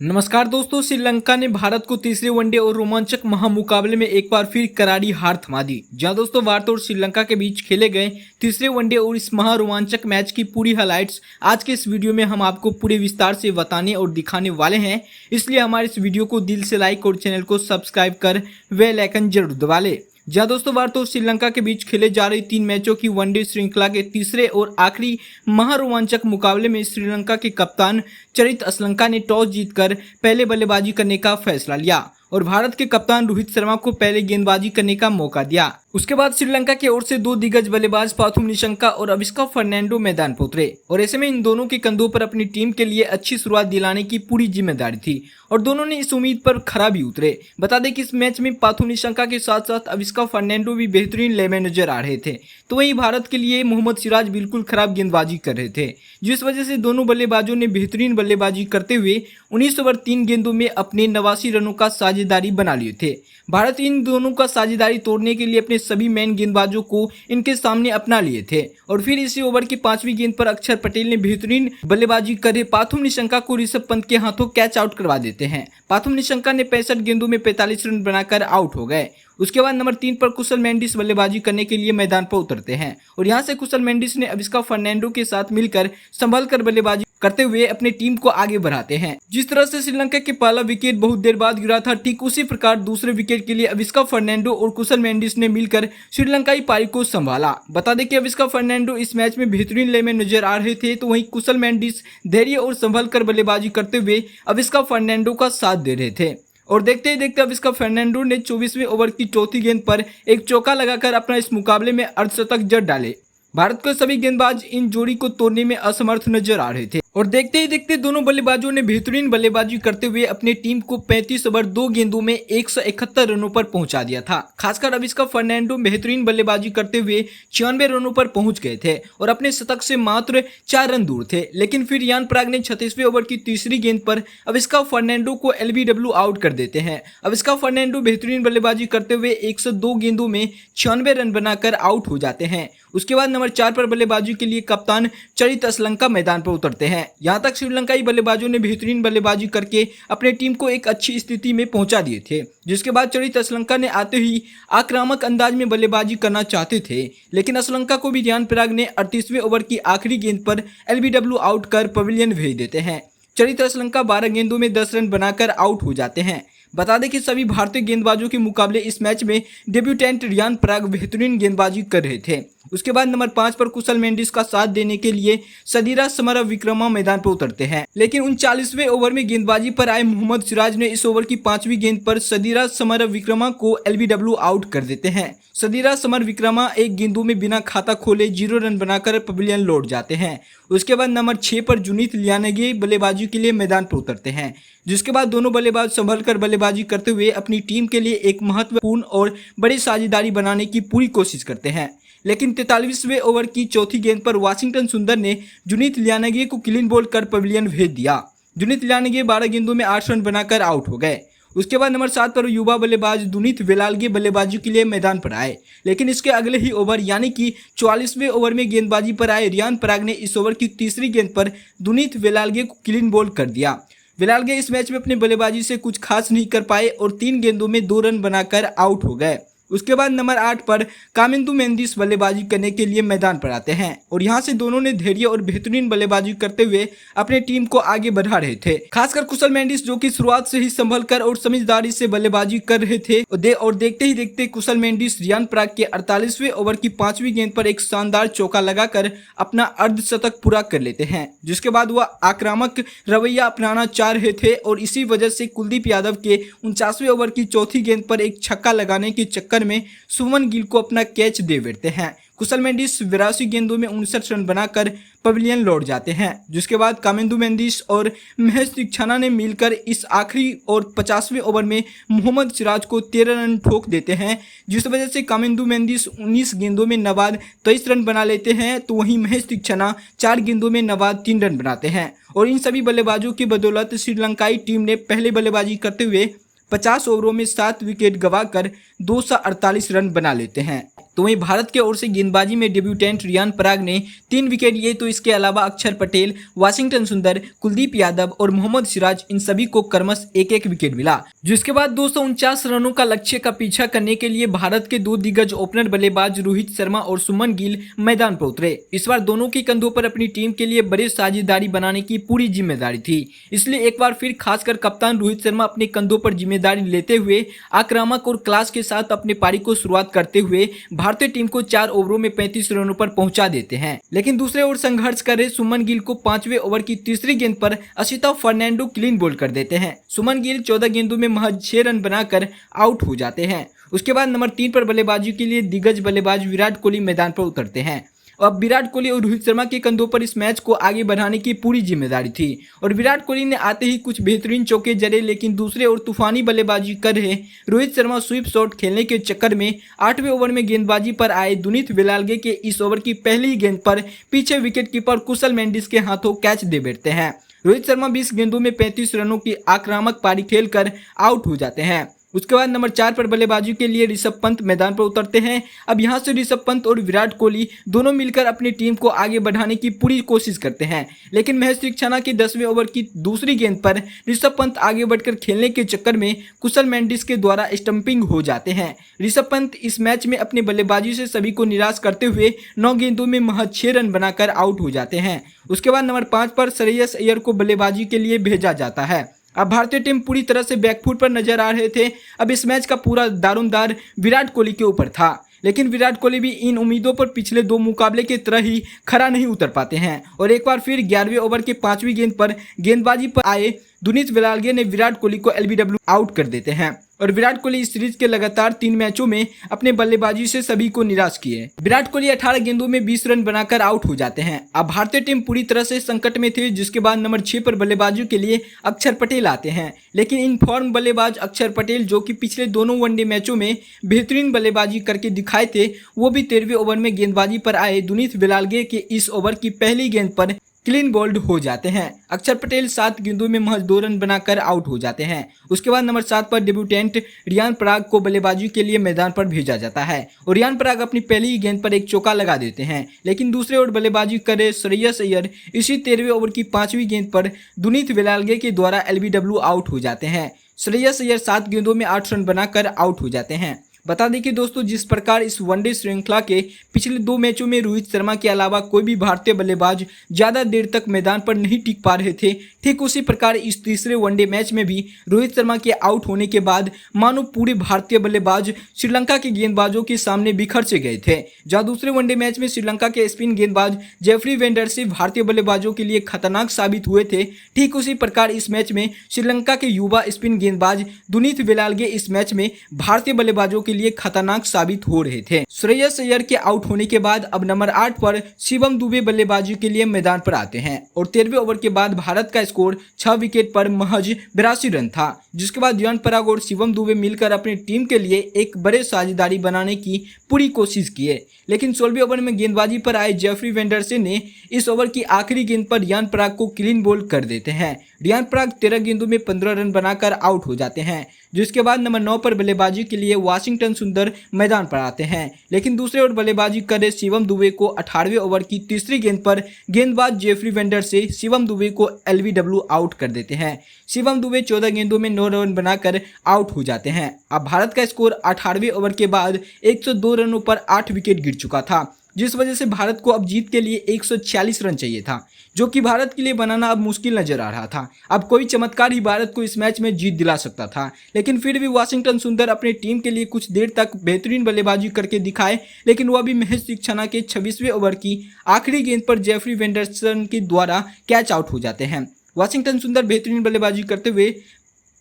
नमस्कार दोस्तों, श्रीलंका ने भारत को तीसरे वनडे और रोमांचक महामुकाबले में एक बार फिर करारी हार थमा दी। जहां दोस्तों भारत और श्रीलंका के बीच खेले गए तीसरे वनडे और इस महारोमांचक मैच की पूरी हाइलाइट्स आज के इस वीडियो में हम आपको पूरे विस्तार से बताने और दिखाने वाले हैं। इसलिए हमारे इस वीडियो को दिल से लाइक और चैनल को सब्सक्राइब कर बेल आइकन जरूर दबा ले। जहां दोस्तों भारत और श्रीलंका के बीच खेले जा रही 3 मैचों की वनडे श्रृंखला के तीसरे और आखिरी महारोमांचक मुकाबले में श्रीलंका के कप्तान चरित असलंका ने टॉस जीतकर पहले बल्लेबाजी करने का फैसला लिया और भारत के कप्तान रोहित शर्मा को पहले गेंदबाजी करने का मौका दिया। उसके बाद श्रीलंका की ओर से 2 दिग्गज बल्लेबाज पाथुम निशंका और अविस्का फर्नांडो मैदान पर उतरे और ऐसे में इन दोनों के कंधों पर अपनी टीम के लिए अच्छी शुरुआत दिलाने की पूरी जिम्मेदारी थी और दोनों ने इस उम्मीद पर खरा भी उतरे। बता दें कि इस मैच में पाथुम निशंका के साथ साथ अविस्का फर्नांडो भी बेहतरीन लय में नजर आ रहे थे, तो वहीं भारत के लिए मोहम्मद सिराज बिल्कुल खराब गेंदबाजी कर रहे थे, जिस वजह से दोनों बल्लेबाजों ने बेहतरीन बल्लेबाजी करते हुए 19 ओवर 3 गेंदों में अपने 89 रनों का साझेदारी बना लिए थे। भारत इन दोनों का साझेदारी तोड़ने के लिए अपने सभी मेन गेंदबाजों को इनके सामने अपना लिए थे और फिर इसी ओवर की 5वीं गेंद पर अक्षर पटेल ने बेहतरीन बल्लेबाजी कर पाथुम निशंका को ऋषभ पंत के हाथों कैच आउट करवा देते हैं। पाथुम निशंका ने 65 गेंदों में 45 रन बनाकर आउट हो गए। उसके बाद नंबर 3 पर कुशल मेंडिस बल्लेबाजी करने के लिए मैदान पर उतरते हैं और यहां से कुशल मेंडिस ने अविस्का फर्नांडो के साथ मिलकर संभलकर बल्लेबाजी करते हुए अपनी टीम को आगे बढ़ाते हैं। जिस तरह से श्रीलंका के पहला विकेट बहुत देर बाद गिरा था, ठीक उसी प्रकार दूसरे विकेट के लिए अविस्का फर्नांडो और कुशल मेंडिस ने मिलकर श्रीलंकाई पारी को संभाला। बता दें कि अविस्का फर्नांडो इस मैच में बेहतरीन लय में नजर आ रहे थे, तो वहीं कुशल मेंडिस धैर्य और संभलकर बल्लेबाजी करते हुए अविस्का फर्नांडो का साथ दे रहे थे और देखते ही देखते अविस्का फर्नांडो ने 24वें ओवर की चौथी गेंद पर एक चौका लगाकर अपना इस मुकाबले में अर्धशतक जड़ डाले। भारत के सभी गेंदबाज इन जोड़ी को तोड़ने में असमर्थ नजर आ रहे थे और देखते ही देखते दोनों बल्लेबाजों ने बेहतरीन बल्लेबाजी करते हुए अपनी टीम को 35 ओवर 2 गेंदों में 171 रनों पर पहुंचा दिया था। खासकर अविस्का फर्नांडो बेहतरीन बल्लेबाजी करते हुए 96 रनों पर पहुंच गए थे और अपने शतक से मात्र 4 रन दूर थे, लेकिन फिर रियान पराग ने 36वें ओवर की तीसरी गेंद पर अविस्का फर्नांडो को एलबीडब्ल्यू आउट कर देते हैं। अविस्का फर्नांडो बेहतरीन बल्लेबाजी करते हुए 102 गेंदों में 96 रन बनाकर आउट हो जाते हैं। उसके बाद नंबर 4 पर बल्लेबाजी के लिए कप्तान चरित असलंका मैदान पर उतरते हैं। यहां तक श्रीलंकाई बल्लेबाजों ने बेहतरीन बल्लेबाजी करके अपने टीम को एक अच्छी स्थिति में पहुंचा दिए थे, जिसके बाद चरित असलंका ने आते ही आक्रामक अंदाज में बल्लेबाजी करना चाहते थे, लेकिन असलंका को भी रियान पराग ने 38वें ओवर की आखिरी गेंद पर एलबीडब्ल्यू आउट कर पवेलियन भेज देते हैं। चरित असलंका 12 गेंदों में 10 रन बनाकर आउट हो जाते हैं। बता दें कि सभी भारतीय गेंदबाजों के मुकाबले इस मैच में डेब्यूटेंट रियान पराग बेहतरीन गेंदबाजी कर रहे थे। उसके बाद नंबर 5 पर कुशल मेंडिस का साथ देने के लिए सदीरा समरविक्रमा मैदान पर उतरते हैं, लेकिन 39वें ओवर में गेंदबाजी पर आए मोहम्मद सिराज ने इस ओवर की 5वीं गेंद पर सदीरा समरविक्रमा को एलबीडब्ल्यू आउट कर देते हैं। सदीरा समरविक्रमा 1 गेंदों में बिना खाता खोले 0 रन बनाकर पवेलियन लौट जाते हैं। उसके बाद नंबर 6 पर जुनीत लियानेगे बल्लेबाजी के लिए मैदान पर उतरते हैं, जिसके बाद दोनों बल्लेबाज संभलकर बल्लेबाजी करते हुए अपनी टीम के लिए एक महत्वपूर्ण और बड़ी साझेदारी बनाने की पूरी कोशिश करते हैं। लेकिन 43वें ओवर की चौथी गेंद पर वाशिंगटन सुंदर ने जुनीत लियानेगे को क्लीन बोल्ड कर पवेलियन भेज दिया। जुनीत लियानेगे 12 गेंदों में 8 रन बनाकर आउट हो गए। उसके बाद नंबर 7 पर युवा बल्लेबाज दुनीत वेलाल्गे बल्लेबाजी के लिए मैदान पर आए, लेकिन इसके अगले ही ओवर यानी कि 44वें ओवर में गेंदबाजी पर आए रियान पराग ने इस ओवर की तीसरी गेंद पर दुनीत वेलाल्गे को क्लीन बोल्ड कर दिया। वेलाल्गे इस मैच में अपनी बल्लेबाजी से कुछ खास नहीं कर पाए और 3 गेंदों में 2 रन बनाकर आउट हो गए। उसके बाद नंबर 8 पर कामिंदु मेंडिस बल्लेबाजी करने के लिए मैदान पर आते हैं और यहां से दोनों ने धैर्य और बेहतरीन बल्लेबाजी करते हुए अपने टीम को आगे बढ़ा रहे थे। खासकर कुशल मेंडिस जो कि शुरुआत से ही संभलकर और समझदारी से बल्लेबाजी कर रहे थे और देखते ही देखते कुशल मेंडिस रियान पराग के 48वें ओवर की 5वीं गेंद पर एक शानदार चौका लगाकर अपना अर्धशतक पूरा कर लेते हैं, जिसके बाद वह आक्रामक रवैया अपनाना चाह रहे थे और इसी वजह से कुलदीप यादव के 49वें ओवर की चौथी गेंद पर एक छक्का लगाने के चक्कर में सुमन गिल को अपना कैच दे बैठते हैं। कुशल मेंडिस 82 गेंदों में 59 रन बनाकर पवेलियन लौट जाते हैं, जिसके बाद कामिंदु मेंडिस और महेश दीक्षाना ने मिलकर इस आखिरी और 50वें ओवर में मोहम्मद सिराज को 13 रन ठोक देते हैं, जिस वजह से कामिंदु मेंडिस 19 गेंदों में नवाद 23 रन बना लेते हैं, तो वहीं महेश दीक्षाना 4 गेंदों में नवाद 3 रन बनाते हैं और इन सभी बल्लेबाजों की बदौलत श्रीलंकाई टीम ने पहले बल्लेबाजी करते हुए 50 ओवरों में 7 विकेट गंवाकर 248 रन बना लेते हैं। तो वहीं भारत की ओर से गेंदबाजी में डेब्यूटेंट रियान पराग ने 3 विकेट लिए, तो इसके अलावा अक्षर पटेल, वाशिंगटन सुंदर, कुलदीप यादव और मोहम्मद सिराज इन सभी को क्रमश एक एक विकेट मिला। जिसके बाद 249 रनों का लक्ष्य का पीछा करने के लिए भारत के 2 दिग्गज ओपनर बल्लेबाज रोहित शर्मा और सुमन गिल मैदान पर उतरे। इस बार दोनों के कंधों पर अपनी टीम के लिए बड़ी साझेदारी बनाने की पूरी जिम्मेदारी थी, इसलिए एक बार फिर खासकर कप्तान रोहित शर्मा अपने कंधों पर जिम्मेदारी लेते हुए आक्रामक और क्लास के साथ अपने पारी को शुरुआत करते हुए भारतीय टीम को 4 ओवरों में 35 रनों पर पहुंचा देते हैं। लेकिन दूसरे ओर संघर्ष कर रहे सुमन गिल को 5वें ओवर की तीसरी गेंद पर असिता फर्नांडो क्लीन बोल्ड कर देते हैं। सुमन गिल 14 गेंदों में महज 6 रन बनाकर आउट हो जाते हैं। उसके बाद नंबर 3 पर बल्लेबाजी के लिए दिग्गज बल्लेबाज विराट कोहली मैदान पर उतरते हैं। अब विराट कोहली और रोहित शर्मा के कंधों पर इस मैच को आगे बढ़ाने की पूरी जिम्मेदारी थी और विराट कोहली ने आते ही कुछ बेहतरीन चौके जड़े, लेकिन दूसरे ओर तूफानी बल्लेबाजी कर रहे रोहित शर्मा स्वीप शॉट खेलने के चक्कर में 8वें ओवर में गेंदबाजी पर आए दुनीत वेलाल्गे के इस ओवर की पहली गेंद पर पीछे विकेटकीपर कुशल मेंडिस के हाथों कैच दे बैठते हैं। रोहित शर्मा 20 गेंदों में 35 रनों की आक्रामक पारी खेलकर आउट हो जाते हैं। उसके बाद नंबर 4 पर बल्लेबाजी के लिए ऋषभ पंत मैदान पर उतरते हैं। अब यहां से ऋषभ पंत और विराट कोहली दोनों मिलकर अपनी टीम को आगे बढ़ाने की पूरी कोशिश करते हैं, लेकिन महेश दीक्षाना की 10वें ओवर की दूसरी गेंद पर ऋषभ पंत आगे बढ़कर खेलने के चक्कर में कुशल मेंडिस के द्वारा स्टंपिंग हो जाते हैं। ऋषभ पंत इस मैच में अपनी बल्लेबाजी से सभी को निराश करते हुए 9 गेंदों में महज 6 रन बनाकर आउट हो जाते हैं। उसके बाद नंबर 5 पर श्रेयस अय्यर को बल्लेबाजी के लिए भेजा जाता है। अब भारतीय टीम पूरी तरह से बैकफुट पर नजर आ रहे थे। अब इस मैच का पूरा दारोमदार विराट कोहली के ऊपर था, लेकिन विराट कोहली भी इन उम्मीदों पर पिछले 2 मुकाबले की तरह ही खरा नहीं उतर पाते हैं और एक बार फिर 11वें ओवर के 5वीं गेंद पर गेंदबाजी पर आए दुनीत वेलाल्गे ने विराट कोहली को एलबीडब्ल्यू आउट कर देते हैं और विराट कोहली इस सीरीज के लगातार 3 मैचों में अपने बल्लेबाजी से सभी को निराश किए। विराट कोहली 18 गेंदों में 20 रन बनाकर आउट हो जाते हैं। अब भारतीय टीम पूरी तरह से संकट में थी, जिसके बाद नंबर 6 पर बल्लेबाजी के लिए अक्षर पटेल आते हैं, लेकिन इन फॉर्म बल्लेबाज अक्षर पटेल जो कि पिछले दोनों वनडे मैचों में बेहतरीन बल्लेबाजी करके दिखाए थे, वो भी 13वें ओवर में गेंदबाजी पर आए दुनीत वेलाल्गे के इस ओवर की पहली गेंद पर क्लीन बोल्ड हो जाते हैं। अक्षर पटेल 7 गेंदों में महज 2 रन बनाकर आउट हो जाते हैं। उसके बाद नंबर 7 पर डेब्यूटेंट रियान पराग को बल्लेबाजी के लिए मैदान पर भेजा जाता है और रियान पराग अपनी पहली ही गेंद पर एक चौका लगा देते हैं, लेकिन दूसरे ओर बल्लेबाजी करे श्रेयस अय्यर इसी 13वें ओवर की 5वीं गेंद पर दुनीत वेलाल्गे के द्वारा एलबीडब्ल्यू आउट हो जाते हैं। श्रेयस अय्यर 7 गेंदों में 8 रन बनाकर आउट हो जाते हैं। बता दें कि दोस्तों, जिस प्रकार इस वनडे श्रृंखला के पिछले 2 मैचों में रोहित शर्मा के अलावा कोई भी भारतीय बल्लेबाज ज्यादा देर तक मैदान पर नहीं टिक पा रहे थे, ठीक उसी प्रकार इस तीसरे वनडे मैच में भी रोहित शर्मा के आउट होने के बाद मानो पूरे भारतीय बल्लेबाज श्रीलंका के गेंदबाजों के सामने बिखर से गए थे। जहां दूसरे वनडे मैच में श्रीलंका के स्पिन गेंदबाज जेफरी वेंडरसे भारतीय बल्लेबाजों के लिए खतरनाक साबित हुए थे, ठीक उसी प्रकार इस मैच में श्रीलंका के युवा स्पिन गेंदबाज दुनीत वेलाल्गे इस मैच में भारतीय बल्लेबाजों के लिए खतरनाक साबित हो रहे थे। श्रेयस अय्यर के आउट होने के बाद अब नंबर 8 पर शिवम दुबे बल्लेबाजी के लिए मैदान पर आते हैं और 13वें ओवर के बाद भारत का स्कोर 6 विकेट पर महज 82 रन था, जिसके बाद रियान पराग और शिवम दुबे मिलकर अपनी टीम के लिए एक बड़े साझेदारी बनाने की पूरी कोशिश किए, लेकिन 16वें ओवर में गेंदबाजी पर आए जेफरी वेंडरसे ने इस ओवर की आखिरी गेंद पर रियान पराग को क्लीन बोल्ड कर देते हैं। रियान पराग 13 गेंदों में 15 रन बनाकर आउट हो जाते हैं, जिसके बाद नंबर 9 पर बल्लेबाजी के लिए वाशिंगटन सुंदर मैदान पर आते हैं, लेकिन दूसरे ओर बल्लेबाजी कर रहे शिवम दुबे को 18वें ओवर की तीसरी गेंद पर गेंदबाज जेफरी वेंडरसे शिवम दुबे को एलबीडब्ल्यू आउट कर देते हैं। शिवम दुबे 14 गेंदों में 9 रन बनाकर आउट हो जाते हैं। अब भारत का स्कोर 18वें ओवर के बाद 102 रनों पर 8 विकेट गिर चुका था, जिस वजह से भारत को अब जीत के लिए 146 रन चाहिए था, जो कि भारत के लिए बनाना अब मुश्किल नजर आ रहा था। अब कोई चमत्कार ही भारत को इस मैच में जीत दिला सकता था, लेकिन फिर भी वाशिंगटन सुंदर अपनी टीम के लिए कुछ देर तक बेहतरीन बल्लेबाजी करके दिखाए, लेकिन वह भी महेश दीक्षाना के 26वें ओवर की आखिरी गेंद पर जेफरी वेंडरसन के द्वारा कैच आउट हो जाते हैं। वाशिंगटन सुंदर बेहतरीन बल्लेबाजी करते हुए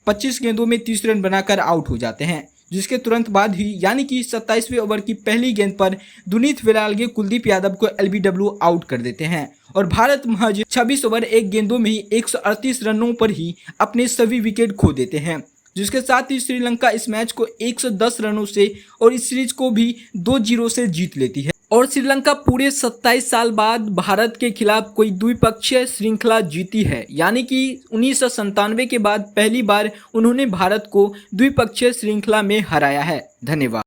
25 गेंदों में 30 रन बनाकर आउट हो जाते हैं, जिसके तुरंत बाद ही यानी कि 27वें ओवर की पहली गेंद पर दुनीत वेलाल्गे कुलदीप यादव को एलबीडब्ल्यू आउट कर देते हैं और भारत महज 26 ओवर 1 गेंदों में ही 138 रनों पर ही अपने सभी विकेट खो देते हैं, जिसके साथ ही श्रीलंका इस मैच को 110 रनों से और इस सीरीज को भी 2-0 से जीत लेती है और श्रीलंका पूरे 27 साल बाद भारत के खिलाफ कोई द्विपक्षीय श्रृंखला जीती है, यानी कि 1997 के बाद पहली बार उन्होंने भारत को द्विपक्षीय श्रृंखला में हराया है। धन्यवाद।